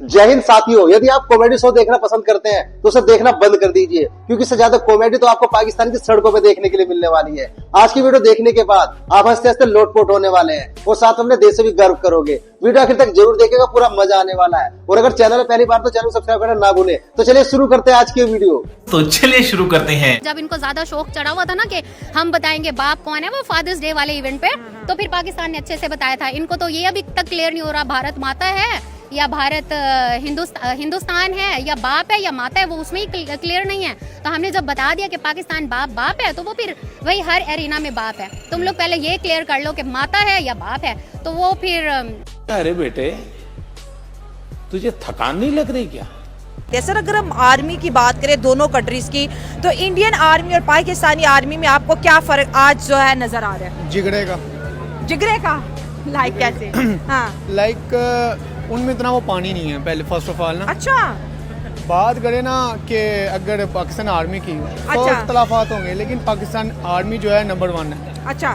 जय हिंद साथियों, यदि आप कॉमेडी शो देखना पसंद करते हैं तो उसे देखना बंद कर दीजिए, क्योंकि इससे ज्यादा कॉमेडी तो आपको पाकिस्तान की सड़कों पे देखने के लिए मिलने वाली है। आज की वीडियो देखने के बाद आप हंसते हंसते लोटपोट होने वाले हैं और साथ में अपने देश से भी गर्व करोगे। वीडियो आखिर तक जरूर देखिएगा, पूरा मजा आने वाला है। और अगर चैनल पहली बार तो चैनल सब्सक्राइब करना ना भूलें। तो चलिए शुरू करते हैं आज की वीडियो। तो चलिए शुरू करते हैं। जब इनको ज्यादा शौक चढ़ा हुआ था ना कि हम बताएंगे बाप कौन है, वो फादर्स डे वाले इवेंट पे, तो फिर पाकिस्तान ने अच्छे से बताया था। इनको तो ये अभी तक क्लियर नहीं हो रहा भारत माता है या भारत हिंदुस्तान है या बाप है या माता है, वो उसमें ही क्लियर नहीं है। तो हमने जब बता दिया कि पाकिस्तान बाप है, तो वो फिर वही हर एरिना में बाप है। तुम लोग पहले ये क्लियर कर लो कि माता है या बाप है, तो वो फिर। अरे बेटे, तुझे थकान नहीं लग रही क्या? सर, अगर हम आर्मी की बात करें दोनों कंट्रीज की, तो इंडियन आर्मी और पाकिस्तानी आर्मी में आपको क्या फर्क आज जो है नजर आ रहा है? जिगरे का लाइक कैसे? हाँ, लाइक उनमें इतना वो पानी नहीं है पहले, फर्स्ट ऑफ ऑल ना। अच्छा, बात करें ना कि अगर पाकिस्तान आर्मी की तो अच्छा। इख्तलाफात होंगे, लेकिन पाकिस्तान आर्मी जो है नंबर 1 है। अच्छा,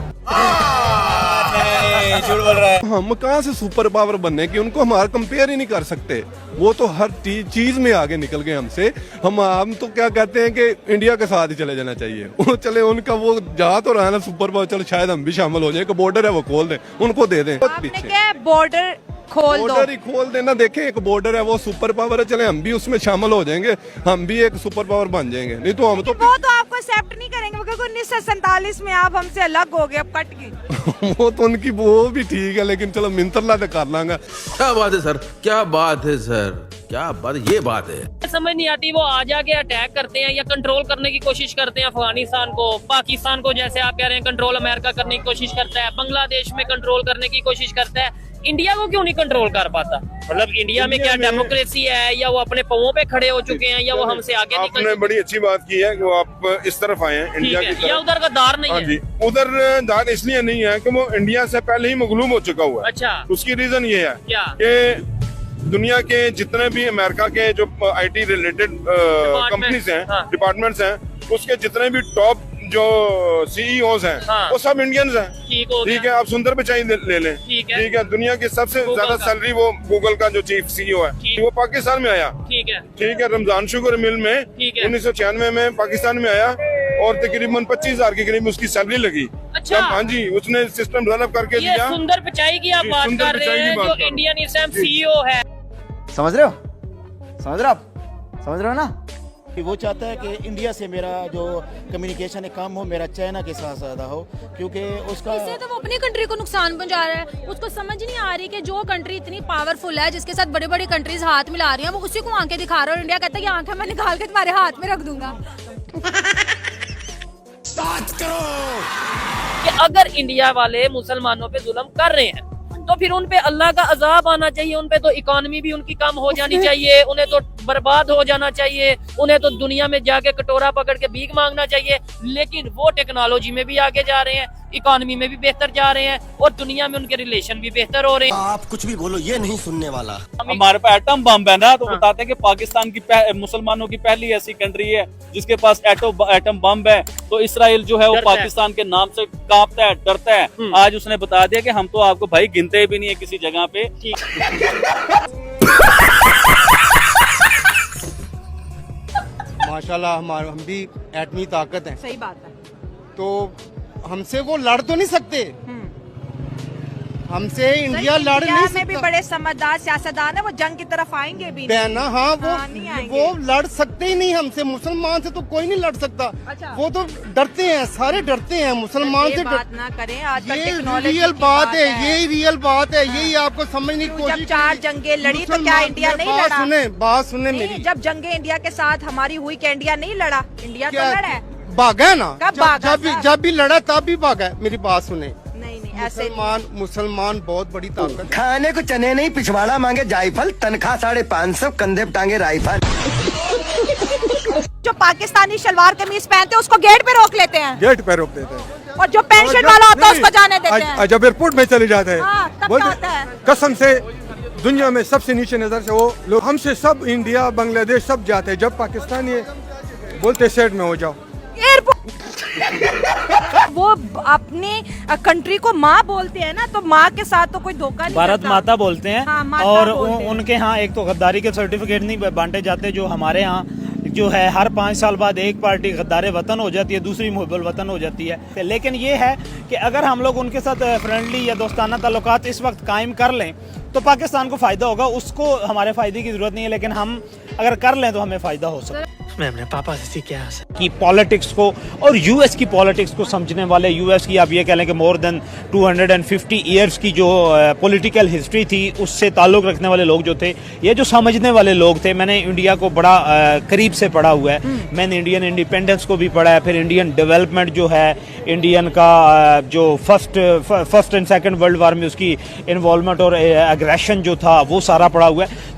हम कहाँ से सुपर पावर बनने की, उनको हमारा कंपेयर ही नहीं कर सकते। वो तो हर चीज में आगे निकल गए हमसे। हम तो क्या कहते हैं कि इंडिया के साथ ही चले जाना चाहिए। वो चले, उनका वो जा तो रहा है ना सुपर पावर, चलो शायद हम भी शामिल हो जाए। एक बॉर्डर है वो खोल दें, उनको दे दें। आपने क्या बॉर्डर खोल दो, बॉर्डर ही खोल देना। देखें, एक बॉर्डर है वो सुपर पावर है, चले हम भी उसमें शामिल हो जाएंगे, हम भी एक सुपर पावर बन जाएंगे। नहीं तो हम तो वो तो आपको एक्सेप्ट नहीं करेंगे, क्योंकि 1947 में आप हमसे अलग हो गए, अब कट गए। वो तो उनकी वो भी ठीक है, लेकिन चलो मिंतरला तो कर लांगा। क्या बात है सर, क्या बात है सर, क्या बात, ये बात है। समझ नहीं आती, वो आ जाके अटैक करते हैं या कंट्रोल करने की कोशिश करते हैं अफगानिस्तान को, पाकिस्तान को, जैसे आप कह रहे हैं कंट्रोल अमेरिका करने की कोशिश करता है, बांग्लादेश में कंट्रोल करने की कोशिश करता है। इंडिया को क्यों नहीं कंट्रोल कर पाता? मतलब इंडिया में क्या डेमोक्रेसी है, या वो अपने पांवों पे खड़े हो चुके हैं, या वो हमसे आगे निकल? आपने बड़ी अच्छी बात की है कि वो आप इस तरफ आए हैं, इंडिया की तरफ। या उधर का दार नहीं है? जी, उधर दार इसलिए नहीं है कि वो इंडिया से पहले ही मगलूब हो चुका हुआ है। अच्छा, उसकी रीजन ये है क्या कि दुनिया के जितने भी अमेरिका के जो IT रिलेटेड कंपनीज हैं, डिपार्टमेंट्स हैं, उसके जितने भी टॉप जो CEOs हैं, वो सब इंडियंस हैं। ठीक है, आप सुंदर पिचाई ले लें। ठीक है, दुनिया की सबसे ज्यादा सैलरी वो गूगल का जो चीफ CEO है, वो पाकिस्तान में आया। ठीक है, रमजान शुगर मिल में 1996 में पाकिस्तान में आया और तकरीबन 25,000 के करीब उसकी सैलरी लगी। अच्छा, हाँ जी, उसने सिस्टम डेवलप करके दिया। सुंदर पिचाई की आप बात कर रहे हैं, जो इंडियन CEO है। समझ रहे हो? समझ रहे हो ना? कि वो चाहता है कि इंडिया से मेरा जो कम्युनिकेशन है कम हो, मेरा चाइना के साथ ज़्यादा हो, क्योंकि उसका इससे तो वो अपनी कंट्री को नुकसान पहुंचा रहा है। उसको समझ नहीं आ रही कि जो कंट्री इतनी पावरफुल है, जिसके साथ बड़ी बड़ी कंट्रीज हाथ मिला रही हैं, वो उसी को आंखें दिखा रहा है। और इंडिया कहता है कि आंखें मैं निकाल के तुम्हारे हाथ में रख दूंगा। बात करो कि अगर इंडिया वाले मुसलमानों पे जुल्म कर रहे हैं, तो फिर उन पे अल्लाह का अजाब आना चाहिए। उन पे तो इकोनॉमी भी उनकी कम हो जानी चाहिए, उन्हें तो बर्बाद हो जाना चाहिए, उन्हें तो दुनिया में जाके कटोरा पकड़ के भीख मांगना चाहिए। लेकिन वो टेक्नोलॉजी में भी आगे जा रहे हैं, इकोनॉमी में भी बेहतर जा रहे हैं, और दुनिया में उनके रिलेशन भी बेहतर हो रहे हैं। आप कुछ भी बोलो, ये नहीं सुनने वाला। हमारे पास एटम बम है ना, तो बताते हैं कि पाकिस्तान की मुसलमानों की पहली ऐसी कंट्री है जिसके पास एटम बम है। तो इसराइल जो है वो पाकिस्तान के नाम से कांपता है, डरता है। आज उसने बता दिया कि हम तो आपको भाई गिनते भी नहीं है किसी जगह पे। माशाल्लाह हम भी एटमी ताकत हैं। सही बात है। तो हमसे वो लड़ तो नहीं सकते, हमसे इंडिया लड़ नहीं सकता। में भी बड़े समझदार सियासतदान है, वो जंग की तरफ आएंगे भी बहना। हाँ, वो लड़ सकते ही नहीं हमसे। मुसलमान से तो कोई नहीं लड़ सकता। अच्छा। वो तो डरते हैं, सारे डरते हैं मुसलमान से। बात ना करें, आज ये रियल बात है, यही रियल बात है, यही आपको समझने की कोशिश। जब 4 जंगें लड़ी तो क्या इंडिया नहीं लड़ा? बात सुने मेरी। जब जंगें इंडिया के साथ हमारी हुई, क्या इंडिया नहीं लड़ा? इंडिया तो लड़ा है, भागा है ना। जब भी लड़ा तब भी भागा है। मेरी बात सुने, ऐसे मुसलमान बहुत बड़ी ताकत। खाने को चने नहीं, पिछवाड़ा मांगे जायफल, तनख्वाह 550, कंधे पे टांगे राइफल। जो पाकिस्तानी शलवार कमीज पहनते हैं उसको गेट पे रोक लेते हैं, गेट पे रोक देते हैं, और जो पेंशन वाला होता है उसको जाने देते हैं। जब एयरपोर्ट में चले जाते हैं, तब क्या होता है? कसम से दुनिया में सबसे नीचे नजर से वो लोग, हमसे सब इंडिया बांग्लादेश सब जाते हैं। जब पाकिस्तान ये बोलते सेट में हो जाओ, एयरपोर्ट वो अपने कंट्री को माँ बोलते हैं ना, तो माँ के साथ तो कोई धोखा नहीं भारत करता। माता बोलते हैं। हाँ, माता और बोलते हैं। उनके यहाँ एक तो गद्दारी के सर्टिफिकेट नहीं बांटे जाते, जो हमारे यहाँ जो है हर 5 साल बाद एक पार्टी गद्दारे वतन हो जाती है, दूसरी मुहब्बल वतन हो जाती है। लेकिन ये है कि अगर हम लोग उनके साथ फ्रेंडली या दोस्ताना ताल्लुकात इस वक्त कायम कर लें तो पाकिस्तान को फ़ायदा होगा। उसको हमारे फ़ायदे की ज़रूरत नहीं है, लेकिन हम अगर कर लें तो हमें फ़ायदा हो सकता है। मैं अपने पापा से सीख क्या की पॉलिटिक्स को और यूएस की पॉलिटिक्स को समझने वाले, यूएस की आप ये कह लें कि मोर देन 250 ईयर्स की जो पॉलिटिकल हिस्ट्री थी उससे ताल्लुक़ रखने वाले लोग जो थे, ये जो समझने वाले लोग थे। मैंने इंडिया को बड़ा करीब से पढ़ा हुआ है। मैंने इंडियन इंडिपेंडेंस को भी पढ़ा है, फिर इंडियन डेवलपमेंट जो है, इंडियन का जो first and second world war में उसकी इन्वॉल्वमेंट और एग्रेशन जो था वो सारा पढ़ा हुआ है।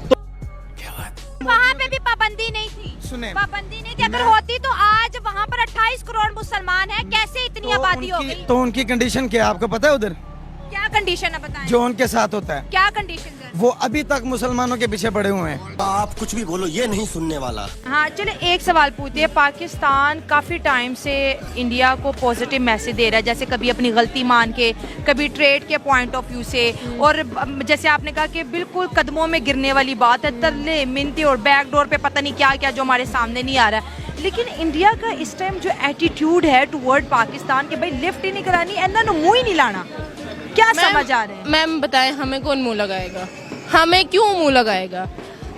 वहाँ पे भी पाबंदी नहीं थी, पाबंदी नहीं थी। अगर होती तो आज वहाँ पर 28 करोड़ मुसलमान हैं, कैसे इतनी आबादी हो गई? तो उनकी कंडीशन क्या है आपको पता है उधर? क्या कंडीशन है बताएं? जो उनके साथ होता है, क्या कंडीशन है? वो अभी तक मुसलमानों के पीछे पड़े हुए हैं। आप कुछ भी बोलो, ये नहीं सुनने वाला। हाँ, चले एक सवाल पूछते हैं। पाकिस्तान काफ़ी टाइम से इंडिया को पॉजिटिव मैसेज दे रहा है, जैसे कभी अपनी गलती मान के, कभी ट्रेड के पॉइंट ऑफ व्यू से, और जैसे आपने कहा कि बिल्कुल कदमों में गिरने वाली बात है, तरले मिन्नतें और बैकडोर पे पता नहीं क्या क्या जो हमारे सामने नहीं आ रहा है। लेकिन इंडिया का इस टाइम जो एटीट्यूड है टुवर्ड पाकिस्तान के भाई लिफ्ट ही नहीं करानी, इन्होंने मुँह ही नहीं लाना, क्या समझ आ रहे हैं? मैम बताएं, हमें कौन मुंह लगाएगा? हमें क्यों मुंह लगाएगा?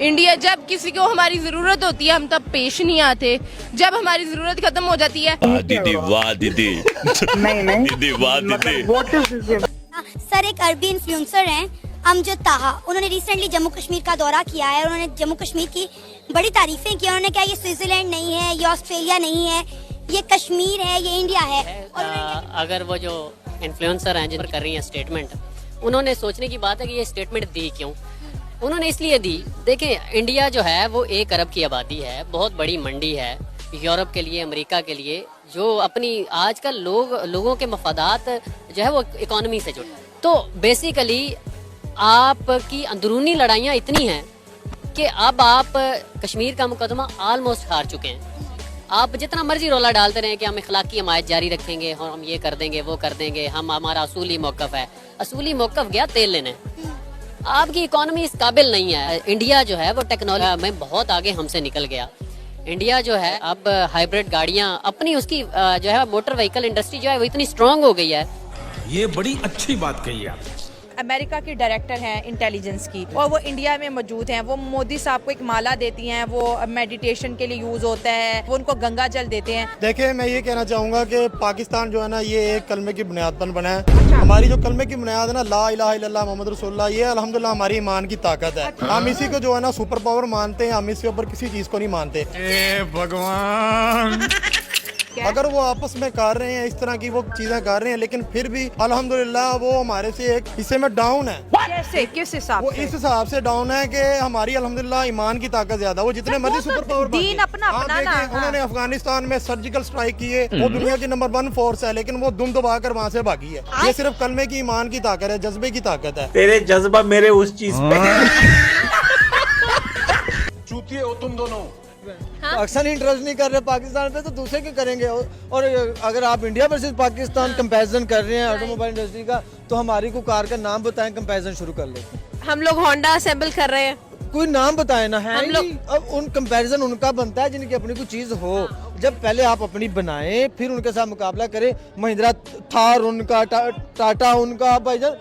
इंडिया जब किसी को हमारी जरूरत होती है हम तब पेश नहीं आते, जब हमारी जरूरत खत्म हो जाती है दीदी वाह दीदी दीदी वाह दीदी। सर एक अरबी इन्फ्लुएंसर हैं अमजद ताहा, उन्होंने रिसेंटली जम्मू कश्मीर का दौरा किया है। उन्होंने जम्मू कश्मीर की बड़ी तारीफें की। उन्होंने कहा ये स्विट्जरलैंड नहीं है, ये ऑस्ट्रेलिया नहीं है, ये कश्मीर है, ये इंडिया है। अगर वो जो इन्फ्लुएंसर हैं जिन पर कर रही हैं स्टेटमेंट, उन्होंने सोचने की बात है कि ये स्टेटमेंट दी क्यों। उन्होंने इसलिए दी, देखें इंडिया जो है वो 1 अरब की आबादी है, बहुत बड़ी मंडी है यूरोप के लिए, अमेरिका के लिए, जो अपनी आजकल लोगों के मफादात जो है वो इकोनॉमी से जुड़े। तो बेसिकली आपकी अंदरूनी लड़ाइयाँ इतनी हैं कि अब आप कश्मीर का मुकदमा ऑलमोस्ट हार चुके हैं। आप जितना मर्जी रोला डालते रहें कि हम इखलाकी हमायत जारी रखेंगे और हम ये कर देंगे वो कर देंगे, हम हमारा असूली मौक़िफ़ है। असूली मौक़िफ़ गया तेल लेने। आपकी इकोनॉमी इस काबिल नहीं है। इंडिया जो है वो टेक्नोलॉजी में बहुत आगे हमसे निकल गया। इंडिया जो है अब हाइब्रिड गाड़ियाँ अपनी उसकी जो है मोटर व्हीकल इंडस्ट्री जो है वो इतनी स्ट्रांग हो गई है। ये बड़ी अच्छी बात कही आप। अमेरिका की डायरेक्टर हैं इंटेलिजेंस की, और वो इंडिया में मौजूद हैं। वो मोदी साहब को एक माला देती हैं, वो मेडिटेशन के लिए यूज़ होता है, वो उनको गंगा जल देते हैं। देखिए मैं ये कहना चाहूँगा कि पाकिस्तान जो है ना ये एक कलमे की बुनियाद पर बना है। हमारी जो कलमे की बुनियाद है ना, ला इलाहा इल्लल्लाह मोहम्मद रसूलुल्लाह, ये अल्हम्दुलिल्लाह हमारी ईमान की ताकत है। हम इसी को जो है ना सुपर पावर मानते हैं, हम इसके ऊपर किसी चीज़ को नहीं मानते। भगवान अगर वो आपस में कर रहे हैं, इस तरह की वो चीजें कर रहे हैं, लेकिन फिर भी अल्हम्दुलिल्लाह वो हमारे से एक हिस्से में डाउन है। कैसे, किस हिसाब वो से? इस हिसाब से डाउन है कि हमारी अल्हम्दुलिल्लाह ईमान की ताकत ज्यादा। वो जितने मर्जी सुपर पावर दीन अपना अपनाना। उन्होंने अफगानिस्तान में सर्जिकल स्ट्राइक किए, वो दुनिया की नंबर 1 फोर्स है, लेकिन वो दुम दबा कर वहाँ से भागी है। ये सिर्फ कलमे की ईमान की ताकत है, जज्बे की ताकत है। तेरे जज्बा मेरे उस चीज पे चूतिए हो तुम दोनों। अक्सर इंटरेस्ट नहीं कर रहे पाकिस्तान पे, तो दूसरे के करेंगे। और अगर आप इंडिया वर्सेस पाकिस्तान कंपैरिजन कर रहे हैं ऑटोमोबाइल इंडस्ट्री का, तो हमारी को कार का नाम बताएं, कंपैरिजन शुरू कर लो। हम लोग होंडा असेंबल कर रहे हैं, कोई नाम बताए ना है हम लोग। अब उन कंपैरिजन उनका बनता है जिनकी अपनी कोई चीज हो। जब पहले आप अपनी बनाएं फिर उनके साथ मुकाबला करें। महिंद्रा थार उनका, टाटा उनका। भाईजान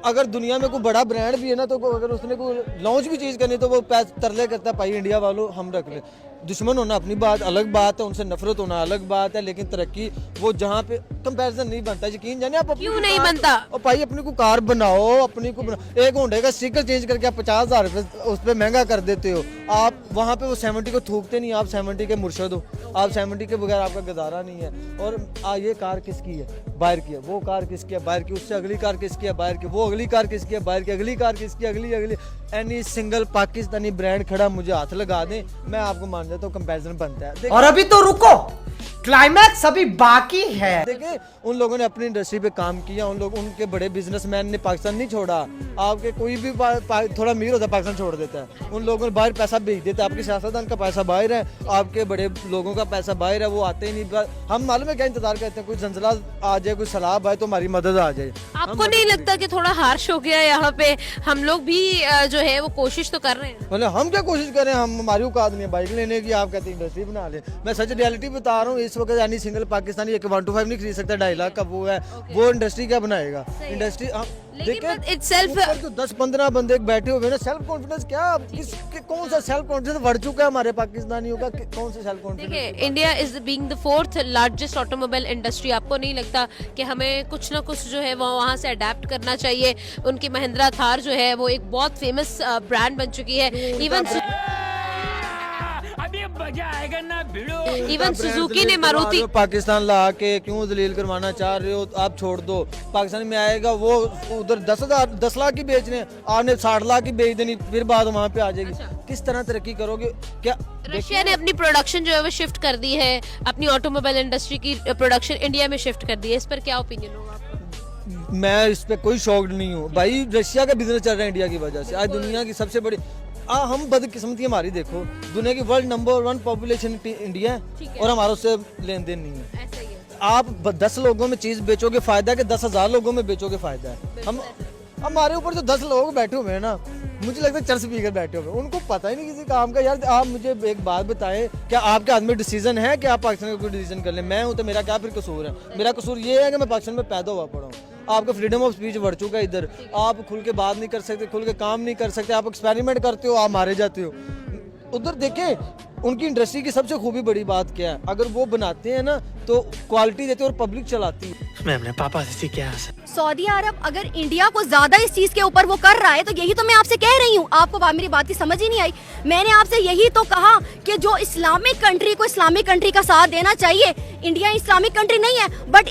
अगर दुनिया में कोई बड़ा ब्रांड भी है ना, तो अगर उसने कोई लॉन्च भी चीज़ करनी तो वो तरले करता है, भाई इंडिया वालों हम रख ले। दुश्मन होना अपनी बात अलग बात है, उनसे नफरत होना अलग बात है, लेकिन तरक्की वो जहाँ पे कंपैरिजन नहीं बनता। यकीन जाने आप क्यों नहीं बनता? और भाई अपनी को कार बनाओ, अपनी को एक होंडे का स्टिकर चेंज करके आप 50,000 रुपये उस पर महंगा कर देते हो। आप वहाँ पे वो 70 को थूकते नहीं, आप 70 के मुर्शद हो। आप 70 के बगैर आपका गुजारा नहीं है। और ये कार किसकी है? बाहर की है। वो कार किसकी है? बाहर की। उससे अगली कार किसकी है? बाहर की। वो अगली कार किसकी है? बाहर की। अगली कार किसकी? अगली। एनी सिंगल पाकिस्तानी ब्रांड खड़ा मुझे हाथ लगा दें, मैं आपको मान जाता हूँ कंपैरिजन बनता है। और अभी तो रुको, क्लाइमैक्स अभी बाकी है। देखिए उन लोगों ने अपनी इंडस्ट्री पे काम किया, उनके बड़े बिजनेसमैन ने पाकिस्तान नहीं छोड़ा। आपके कोई भी थोड़ा अमीर होता है पाकिस्तान छोड़ देता है। उन लोगों ने बाहर पैसा भेज देता है। आपके सियासतदान का पैसा बाहर है, आपके बड़े लोगों का पैसा बाहर है, वो आते ही नहीं। हम मालूम है क्या इंतजार करते हैं, कोई जंजला आ जाए, कोई सलाब आए तो हमारी मदद आ जाए। आपको नहीं लगता कि थोड़ा हार्श हो गया यहाँ पे? हम लोग भी जो है वो कोशिश तो कर रहे हैं। मतलब हम क्या कोशिश करें, हम हमारी औकात नहीं है बाइक लेने की, आप कहते हैं इंडस्ट्री बना ले। मैं सच रियलिटी बता रहा हूँ, इस वक्त यानी सिंगल पाकिस्तानी एक 125 नहीं खरीद सकता, 2.5 लाख का वो है, वो इंडस्ट्री क्या बनाएगा? इंडस्ट्री देखिए 10-15 बंदे बैठे हुए ना, सेल्फ कॉन्फिडेंस क्या, कौन सा सेल्फ कॉन्फिडेंस बढ़ चुका है हमारे पाकिस्तानियों का? कौन सा सेल्फ कॉन्फिडेंस? देखिए India is being the 4th largest automobile industry. आपको नहीं लगता कि हमें कुछ ना कुछ जो है वो वहाँ से अडेप्ट करना चाहिए? उनकी महिंद्रा थार जो है वो एक बहुत फेमस ब्रांड बन चुकी है। इवन सुजुकी ने मारुति पाकिस्तान ला के क्यों जलील करवाना चाह रहे हो? आप छोड़ दो, पाकिस्तान में आएगा वो उधर 10 लाख की बेचने, आपने 60 लाख की बेच देनी, फिर बाद वहाँ पे आ जाएगी। किस तरह तरक्की करोगे? क्या रशिया ने अपनी प्रोडक्शन जो है वो शिफ्ट कर दी है, अपनी ऑटोमोबाइल इंडस्ट्री की प्रोडक्शन इंडिया में शिफ्ट कर दी है। इस पर क्या ओपिनियन होगा आपका? मैं इस पे कोई शॉक्ड नहीं हूँ भाई। रशिया का बिजनेस चल रहा है इंडिया की वजह से। आज दुनिया की सबसे बड़ी हम बदकिस्मती हमारी देखो, दुनिया की वर्ल्ड नंबर 1 पॉपुलेशन इंडिया है और हमारा उससे लेन देन नहीं है। ऐसा ही है। आप 10 लोगों में चीज बेचोगे फायदा है कि 10,000 लोगों में बेचोगे फायदा है? हम हमारे ऊपर जो 10 लोग बैठे हुए हैं ना, मुझे लगता है चर्च पीकर बैठे हुए, उनको पता ही नहीं किसी काम का। यार आप मुझे एक बात बताएं, क्या आपके हाथ में डिसीजन है कि आप पाकिस्तान का कोई डिसीजन कर लें? मैं हूं तो मेरा क्या फिर कसूर है? मेरा कसूर ये है कि मैं पाकिस्तान में पैदा हुआ पड़ा हूँ। आपका फ्रीडम ऑफ स्पीच बढ़ चुका है इधर, आप खुल के बात नहीं कर सकते, खुल के काम नहीं कर सकते, आप एक्सपेरिमेंट करते हो, आप मारे जाते हो। उधर देखें उनकी इंडस्ट्री की सबसे खूबी बड़ी बात क्या है, अगर वो बनाते हैं ना तो क्वालिटी देते हैं और पब्लिक चलाती है। मैं अपने पापा से सीख क्या है? सऊदी अरब अगर इंडिया को ज्यादा इस चीज के ऊपर वो कर रहा है तो यही तो मैं आपसे कह रही हूँ। आपको मेरी बात की समझ ही नहीं आई। मैंने आपसे यही तो कहा कि जो इस्लामिक कंट्री को इस्लामिक कंट्री का साथ देना चाहिए। इंडिया इस्लामिक कंट्री नहीं है, बट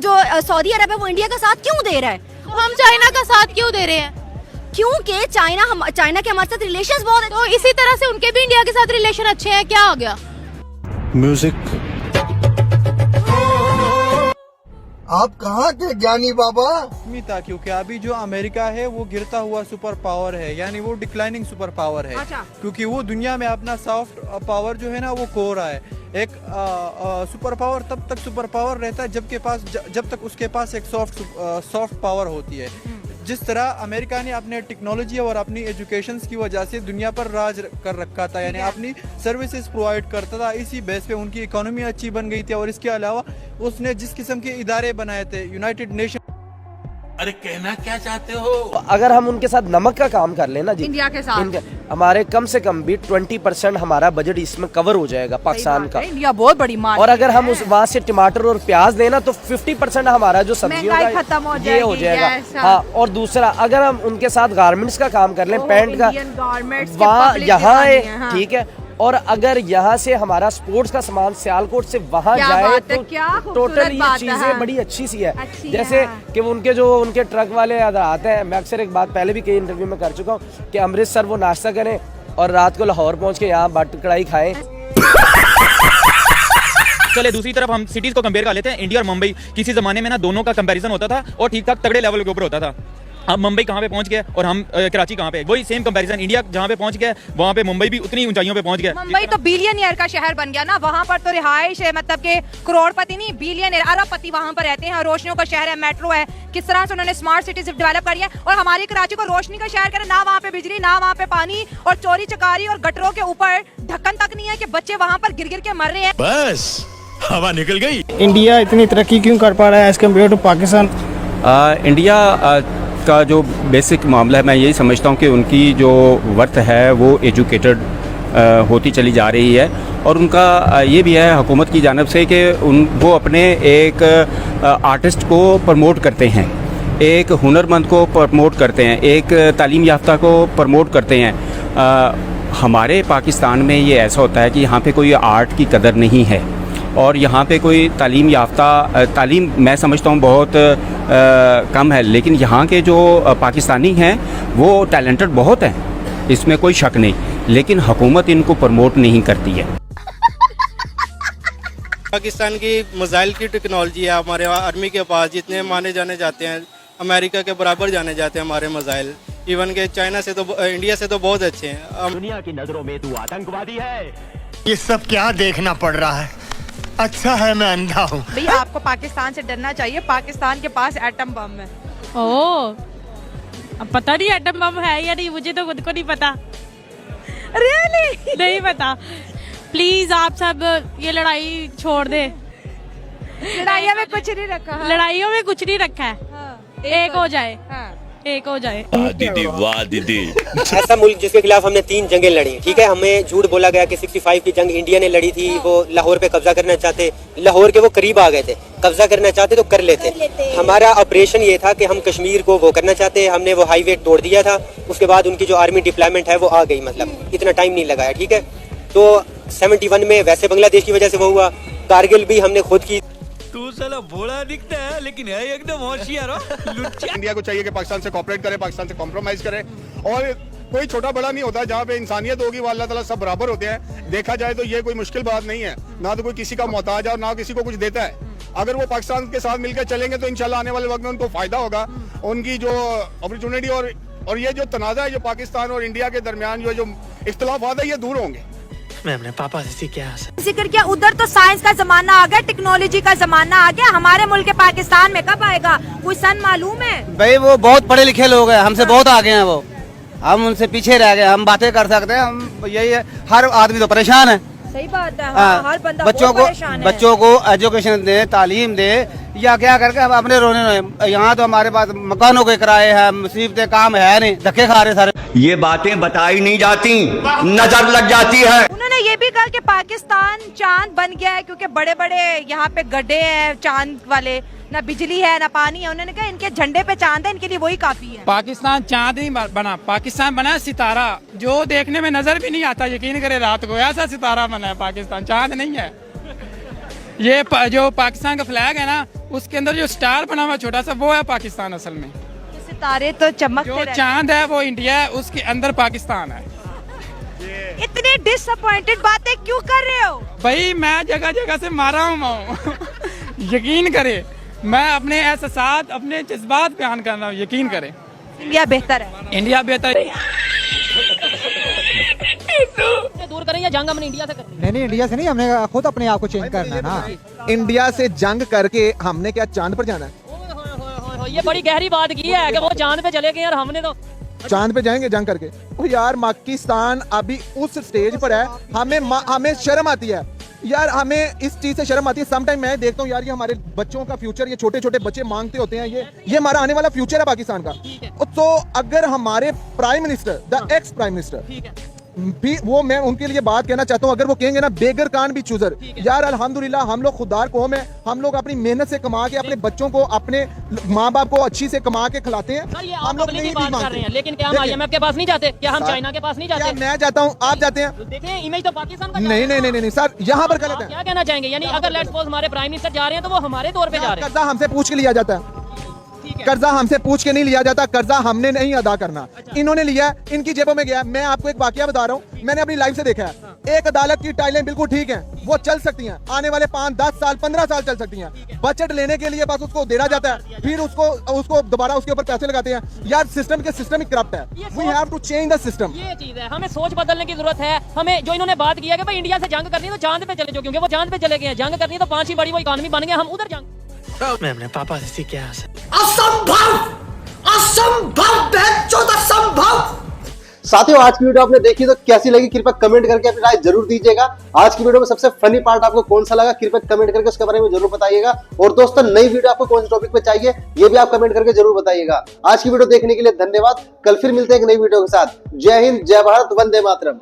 जो सऊदी अरब है वो इंडिया का साथ क्यों दे रहा है? हम चाइना का साथ क्यों दे रहे हैं? क्योंकि चाइना के हमारे साथ रिलेशंस बहुत है, तो इसी तरह से उनके भी इंडिया के साथ रिलेशन अच्छे हैं। क्या हो गया? म्यूजिक। आप कहाँ के ज्ञानी बाबा? था क्योंकि अभी जो अमेरिका है वो गिरता हुआ सुपर पावर है, यानी वो डिक्लाइनिंग सुपर पावर है। क्योंकि वो दुनिया में अपना सॉफ्ट पावर जो है ना वो खो रहा है। एक सुपर पावर तब तक सुपर पावर रहता है जब तक उसके पास एक सॉफ्ट पावर होती है। जिस तरह अमेरिका ने अपने टेक्नोलॉजी और अपनी एजुकेशन की वजह से दुनिया पर राज कर रखा था, यानी अपनी सर्विसेज प्रोवाइड करता था, इसी बेस पे उनकी इकोनॉमी अच्छी बन गई थी। और इसके अलावा उसने जिस किस्म के इदारे बनाए थे, यूनाइटेड नेशन। अरे कहना क्या चाहते हो? अगर हम उनके साथ नमक का काम कर लेना जी, इंडिया के साथ हमारे कम से कम भी 20% हमारा बजट इसमें कवर हो जाएगा पाकिस्तान का। इंडिया बहुत बड़ी मार्केट और अगर हम उस वहाँ से टमाटर और प्याज देना तो 50% हमारा जो सब्जियों का ये हो जाएगा। हाँ, और दूसरा अगर हम उनके साथ गारमेंट्स का काम कर लें, पैंट का, वहाँ यहाँ है ठीक है। और अगर यहाँ से हमारा स्पोर्ट्स का सामान सियालकोट से वहाँ जाए तो टोटल ये चीजें बड़ी अच्छी सी है। जैसे कि उनके ट्रक वाले आते हैं, मैं अक्सर एक बात पहले भी कई इंटरव्यू में कर चुका हूँ कि अमृतसर वो नाश्ता करें और रात को लाहौर पहुँच के यहाँ बट कढ़ाई खाएं। चले दूसरी तरफ हम सिटीज को कंपेयर कर लेते हैं, इंडिया और मुंबई। किसी जमाने में ना दोनों का कंपैरिजन होता था और ठीक ठाक तगड़े लेवल के ऊपर होता था। अब मुंबई कहाँ पे पहुंच गया और हम कराची कहाँ पे, वही सेम कंपैरिजन। इंडिया जहाँ पे पहुंच गया वहाँ पे मुंबई भी उतनी ऊंचाइयों पे पहुंच गया। मुंबई तो बिलियनियर का शहर बन गया ना, वहाँ पर तो रिहाइश है, मतलब के करोड़पति नहीं बिलियनियर अरबपति वहाँ पर रहते हैं। रोशनियों का शहर है, मेट्रो है, किस तरह से उन्होंने स्मार्ट सिटीज डेवलप करी है। और हमारी कराची को रोशनी का शहर करे ना, वहाँ पे बिजली ना, वहाँ पे पानी, और चोरी चकारी और गटरों के ऊपर ढक्कन तक नहीं है कि बच्चे वहाँ पर गिर गिर के मर रहे हैं। बस हवा निकल गई। इंडिया इतनी तरक्की क्यों कर पा रहा है as compare to Pakistan? India का जो बेसिक मामला है, मैं यही समझता हूँ कि उनकी जो वर्थ है वो एजुकेटेड होती चली जा रही है। और उनका ये भी है हुकूमत की जानिब से कि वो अपने एक आर्टिस्ट को प्रमोट करते हैं, एक हुनरमंद को प्रमोट करते हैं, एक तालीम याफ्ता को प्रमोट करते हैं। हमारे पाकिस्तान में ये ऐसा होता है कि यहाँ पे कोई आर्ट की कदर नहीं है और यहाँ पे कोई तालीम याफ्ता तालीम मैं समझता हूँ बहुत कम है। लेकिन यहाँ के जो पाकिस्तानी हैं वो टैलेंटेड बहुत हैं, इसमें कोई शक नहीं, लेकिन हुकूमत इनको प्रमोट नहीं करती है। पाकिस्तान की मिसाइल की टेक्नोलॉजी है हमारे आर्मी के पास, जितने माने जाने जाते हैं अमेरिका के बराबर जाने जाते हैं हमारे मिसाइल। इवन के चाइना से तो इंडिया से तो बहुत अच्छे हैं। दुनिया की नजरों में तू आतंकवादी है। ये सब क्या देखना पड़ रहा है? अच्छा है मैं अंधा हूँ। भैया आपको पाकिस्तान से डरना चाहिए, पाकिस्तान के पास एटम बम है। ओह, अब पता नहीं एटम बम है या नहीं, मुझे तो खुद को नहीं पता। रियली नहीं पता। प्लीज आप सब ये लड़ाई छोड़ दे। लड़ाइयों में कुछ नहीं रखा है। लड़ाइयों में कुछ नहीं रखा है। हाँ, एक हो जाए। हाँ। एक हो जाए। दीदी वाह दीदी। ऐसा मुल्क जिसके खिलाफ हमने 3 जंगें लड़ी, ठीक है, हमें झूठ बोला गया कि 65 की जंग इंडिया ने लड़ी थी, वो लाहौर पे कब्जा करना चाहते, लाहौर के वो करीब आ गए थे, कब्जा करना चाहते तो कर लेते। हमारा ऑपरेशन ये था कि हम कश्मीर को वो करना चाहते, हमने वो हाईवे तोड़ दिया था, उसके बाद उनकी जो आर्मी डिप्लॉयमेंट है वो आ गई, मतलब इतना टाइम नहीं लगाया, ठीक है। तो 71 में वैसे बांग्लादेश की वजह से वो हुआ, कारगिल भी हमने खुद की। तू साला भोला दिखता है लेकिन है एकदम होशियार हो। इंडिया को चाहिए कि पाकिस्तान से कॉपरेट करे, पाकिस्तान से कॉम्प्रोमाइज करे, और कोई छोटा बड़ा नहीं होता, जहाँ पे इंसानियत होगी वो अल्लाह ताला सब बराबर होते हैं। देखा जाए तो ये कोई मुश्किल बात नहीं है, ना तो कोई किसी का मोहताज है और ना किसी को कुछ देता है। अगर वो पाकिस्तान के साथ मिलकर चलेंगे तो इंशाल्लाह आने वाले वक्त में उनको फायदा होगा। उनकी जो अपॉर्चुनिटी और ये जो तनाज़ा है जो पाकिस्तान और इंडिया के दरमियान जो इख्तिलाफात है ये दूर होंगे। मैं अपने पापा से सीख क्या जिक्र किया, उधर तो साइंस का जमाना आ गया, टेक्नोलॉजी का जमाना आ गया, हमारे मुल्क के पाकिस्तान में कब आएगा? कोई सन मालूम है? भाई वो बहुत पढ़े लिखे लोग हैं, हमसे बहुत आगे हैं, वो हम उनसे पीछे रह गए। हम बातें कर सकते हैं, हम यही है, हर आदमी तो परेशान है। सही बात है। हाँ, हर बंदा बच्चों को एजुकेशन दे, तालीम दे, या क्या करके हम अपने रोने रोए। यहाँ तो हमारे पास मकानों के किराए हैं, मुसीबतें, काम है नहीं, धक्के खा रहे सारे। ये बातें बताई नहीं जाती, नजर लग जाती है। उन्होंने ये भी कहा कि पाकिस्तान चांद बन गया है क्योंकि बड़े बड़े यहाँ पे गड्ढे हैं चांद वाले, ना बिजली है ना पानी है। उन्होंने कहा इनके झंडे पे चांद है, इनके लिए वही काफी है। पाकिस्तान चांद नहीं बना, पाकिस्तान बना सितारा, जो देखने में नजर भी नहीं आता, यकीन करे रात को ऐसा सितारा बना है पाकिस्तान, चांद नहीं है। ये जो पाकिस्तान का फ्लैग है ना, उसके अंदर जो स्टार बना हुआ छोटा सा, वो है पाकिस्तान असल में। सितारे तो चमकते जो चांद है वो इंडिया है, उसके अंदर पाकिस्तान है। इतनी डिसअपॉइंटेड बातें क्यों कर रहे हो? भाई मैं जगह जगह से मारा हूँ यकीन करे, मैं अपने एहसास, अपने जज्बात बयान कर रहा हूँ, यकीन करे। इंडिया बेहतर है। इंडिया बेहतर है। दूर करें या जंग हमने इंडिया से करनी? नहीं, इंडिया से नहीं, हमने खुद अपने आप को चेंज करना है ना। इंडिया से जंग करके हमने क्या चांद पर जाना है? ये बड़ी गहरी बात की है कि वो चांद पे चले गए और हमने तो चांद पे जाएंगे जंग करके। ओ यार, पाकिस्तान अभी उस स्टेज पर है, हमें शर्म आती है यार, हमें इस चीज से शर्म आती है। समटाइम मैं देखता हूँ यार, ये हमारे बच्चों का फ्यूचर, ये छोटे छोटे बच्चे मांगते होते हैं, ये हमारा आने वाला फ्यूचर है पाकिस्तान का। तो अगर हमारे prime minister, the ex prime minister भी, वो मैं उनके लिए बात कहना चाहता हूँ, अगर वो कहेंगे ना बेगर कान भी चूजर, यार अल्हम्दुलिल्लाह हम लोग खुददार कौम है, हम लोग अपनी मेहनत से कमा के अपने बच्चों को, अपने माँ बाप को अच्छी से कमा के खिलाते हैं। हम लोग नहीं बात कर रहे हैं, लेकिन क्या हम IMF के पास नहीं जाते? क्या हम चाइना के पास नहीं जाते? मैं जाता हूँ, आप जाते हैं? देखें इमेज तो पाकिस्तान का नहीं सर, यहाँ पर गलत है। क्या कहना चाहेंगे? यानी अगर लेट्स सपोज हमारे प्राइम मिनिस्टर जा रहे हैं तो वो हमारे तौर पे जा रहे हैं। कर्जा हमसे पूछ के लिया जाता है, कर्जा हमसे पूछ के नहीं लिया जाता, कर्जा हमने नहीं अदा करना, इन्होंने लिया है, इनकी जेबों में गया। मैं आपको एक वाकया बता रहा हूँ, मैंने अपनी लाइफ से देखा है। एक अदालत की टाइलें बिल्कुल ठीक हैं, वो चल सकती हैं, आने वाले 5, 10 साल, 15 साल चल सकती हैं। बजट लेने के लिए बस उसको देना जाता है, फिर उसको दोबारा उसके ऊपर पैसे लगाते हैं। यार सिस्टम ही करप्ट है। We have to change the system. ये चीज है, हमें सोच बदलने की जरूरत है। हमें जो इन्होंने बात किया कि भाई इंडिया से जंग करनी है तो चांद पे चले जाओ, क्योंकि वो चांद पे चले गए हैं। जंग करनी है तो 5 ही बड़ी वो इकॉनमी बन गया, हम उधर जंग। मैं अपने पापा से सीख क्या साथियों, आज की वीडियो आपने देखी तो कैसी लगी कृपया कमेंट करके अपनी राय जरूर दीजिएगा। आज की वीडियो में सबसे फनी पार्ट आपको कौन सा लगा कृपया कमेंट करके उसके बारे में जरूर बताइएगा। और दोस्तों, नई वीडियो आपको कौन से टॉपिक पे चाहिए ये भी आप कमेंट करके जरूर बताइएगा। आज की वीडियो देखने के लिए धन्यवाद। कल फिर मिलते हैं एक नई वीडियो के साथ। जय हिंद, जय भारत, वंदे मातरम।